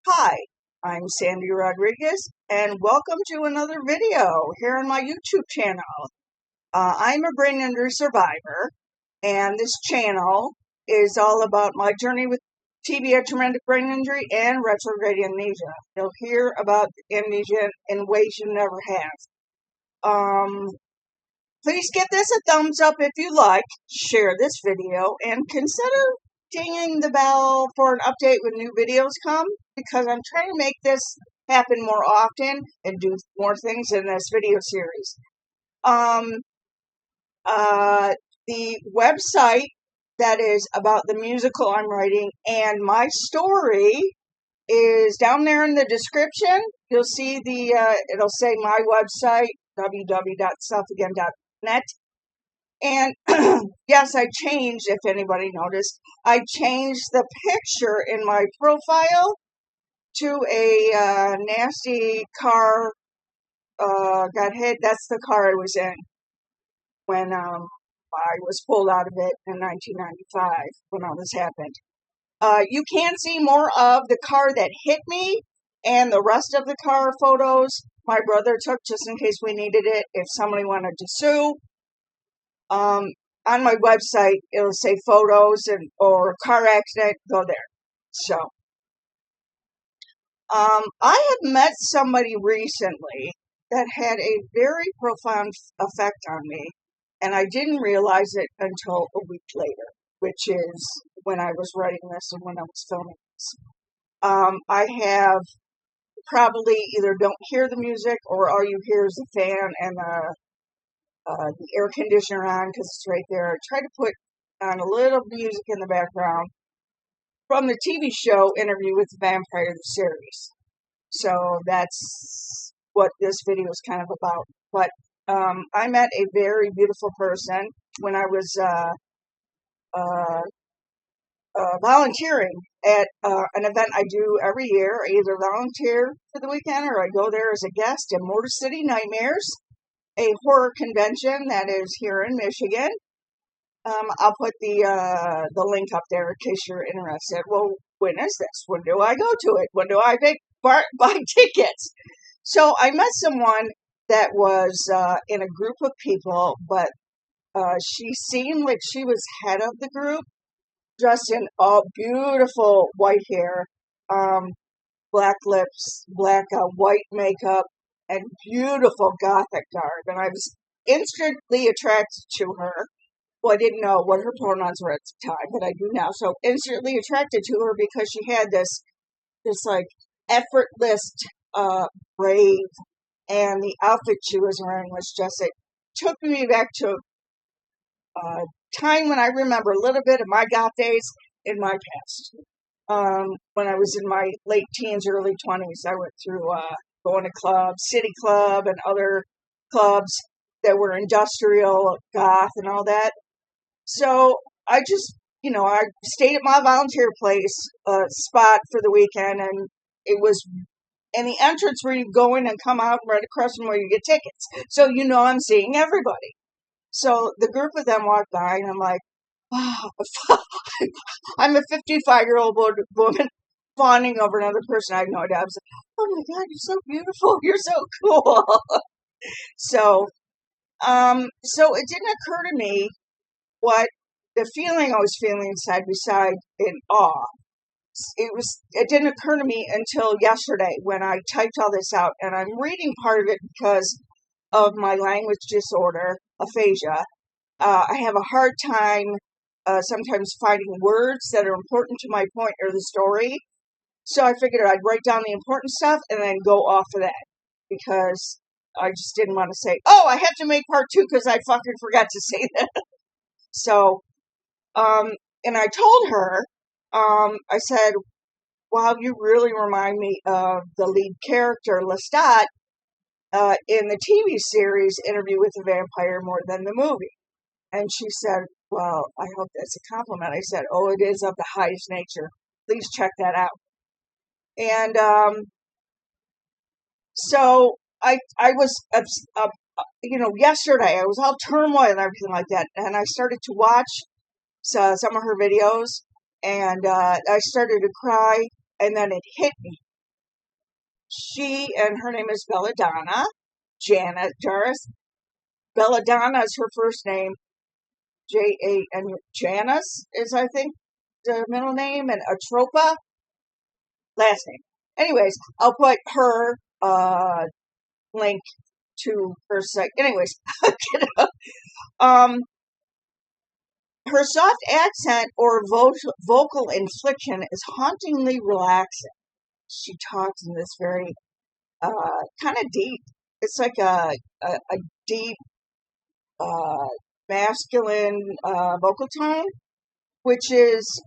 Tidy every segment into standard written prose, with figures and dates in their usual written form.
Hi, I'm Sandy Rodriguez, and welcome to another video here on my YouTube channel. I'm a brain injury survivor, and this channel is all about my journey with TBI, traumatic brain injury, and retrograde amnesia. You'll hear about amnesia in ways you never have. Please give this a thumbs up if you like, share this video, and consider dinging the bell for an update when new videos come, because I'm trying to make this happen more often and do more things in this video series. The website that is about the musical I'm writing and my story is down there in the description. You'll see it'll say my website, www.selfagain.net. And yes, I changed, if anybody noticed, I changed the picture in my profile to a nasty car got hit. That's the car I was in when I was pulled out of it in 1995 when all this happened. You can see more of the car that hit me and the rest of the car photos my brother took just in case we needed it if somebody wanted to sue. On my website, it'll say photos or car accident, go there. So, I have met somebody recently that had a very profound effect on me, and I didn't realize it until a week later, which is when I was writing this and when I was filming this. I have probably either don't hear the music or all you hear is the fan and the air conditioner on because it's right there. I try to put on a little music in the background from the TV show Interview with the Vampire, the series. So that's what this video is kind of about. But I met a very beautiful person when I was volunteering at an event I do every year. I either volunteer for the weekend or I go there as a guest in Motor City Nightmares, a horror convention that is here in Michigan. I'll put the link up there in case you're interested. Well, when is this? When do I go to it? When do I buy tickets? So I met someone that was in a group of people, but she seemed like she was head of the group, dressed in all beautiful white hair, black lips, black white makeup, and beautiful gothic garb. And I was instantly attracted to her. Well, I didn't know what her pronouns were at the time, but I do now. So instantly attracted to her because she had this like effortless, brave, and the outfit she was wearing was just, it took me back to a time when I remember a little bit of my goth days in my past. When I was in my late teens, early 20s, I went through going to clubs, City Club and other clubs that were industrial, goth, and all that. So I just, I stayed at my volunteer place spot for the weekend, and it was in the entrance where you go in and come out right across from where you get tickets. So I'm seeing everybody. So the group of them walked by, and I'm like, wow, I'm a 55-year-old woman fawning over another person. I had no idea. I was like, oh my God, you're so beautiful. You're so cool. So it didn't occur to me what the feeling I was feeling inside beside in awe. It didn't occur to me until yesterday when I typed all this out, and I'm reading part of it because of my language disorder, aphasia. I have a hard time sometimes finding words that are important to my point or the story. So I figured I'd write down the important stuff and then go off of that, because I just didn't want to say, oh, I have to make part 2 because I fucking forgot to say that. So, and I told her, I said, wow, you really remind me of the lead character, Lestat, in the TV series Interview with the Vampire more than the movie. And she said, well, I hope that's a compliment. I said, oh, it is of the highest nature. Please check that out. And so I was, yesterday I was all turmoil and everything like that. And I started to watch some of her videos, and I started to cry. and then it hit me. And her name is Belladonna. Belladonna is her first name. Jan. Janice is, I think, the middle name, and Atropa, last name. Anyways, I'll put her link to her site. Anyways, her soft accent or vocal inflection is hauntingly relaxing. She talks in this very kind of deep. It's like a deep masculine vocal tone, which is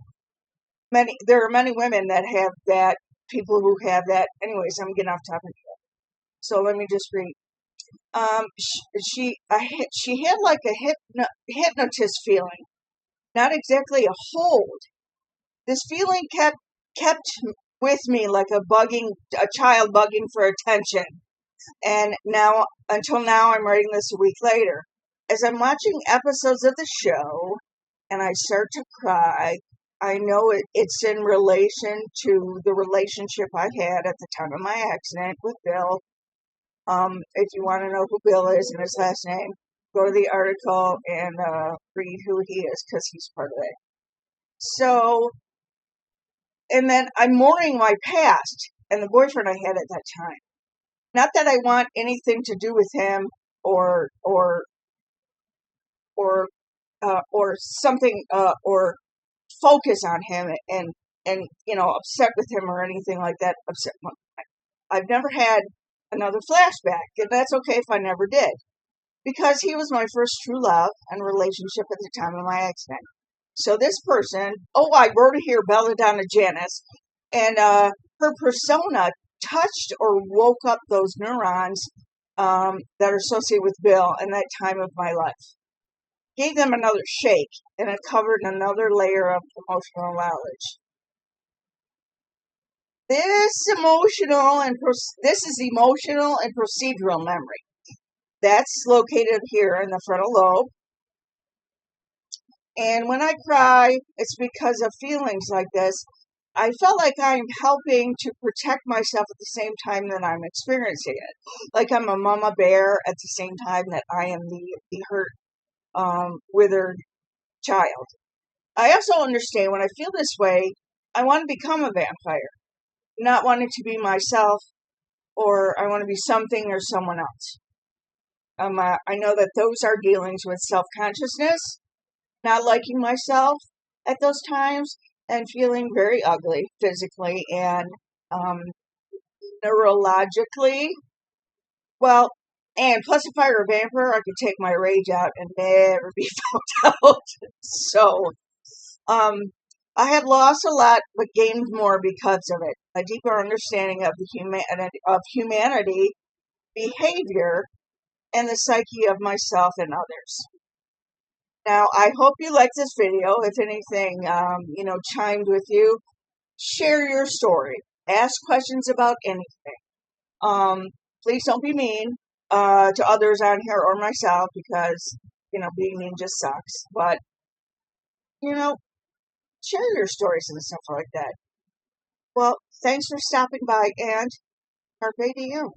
there are many women that have that, people who have that. Anyways, I'm getting off topic here. So let me just read. She had like a hypnotist feeling, not exactly a hold. This feeling kept with me like a child bugging for attention. And now, until now, I'm writing this a week later. As I'm watching episodes of the show and I start to cry, I know it's in relation to the relationship I had at the time of my accident with Bill. If you want to know who Bill is and his last name, go to the article and read who he is, because he's part of it. So, and then I'm mourning my past and the boyfriend I had at that time. Not that I want anything to do with him or something, or focus on him and upset with him or anything like that. I've never had another flashback, and that's okay if I never did, because he was my first true love and relationship at the time of my accident. So this person, I wrote it here, Belladonna Janice, and her persona touched or woke up those neurons that are associated with Bill in that time of my life. Gave them another shake, and it covered another layer of emotional knowledge. This is emotional and procedural memory. That's located here in the frontal lobe. And when I cry, it's because of feelings like this. I felt like I'm helping to protect myself at the same time that I'm experiencing it. Like I'm a mama bear at the same time that I am the hurt, withered child. I also understand when I feel this way, I want to become a vampire, not wanting to be myself, or I want to be something or someone else. I know that those are dealings with self-consciousness, not liking myself at those times, and feeling very ugly physically and neurologically. Well, and plus, if I were a vampire, I could take my rage out and never be found out. So, I have lost a lot, but gained more because of it. A deeper understanding of humanity, behavior, and the psyche of myself and others. Now, I hope you liked this video. If anything, chimed with you, share your story. Ask questions about anything. Please don't be mean to others on here or myself, because, being mean just sucks. But, share your stories and stuff like that. Well, thanks for stopping by, and carpe diem.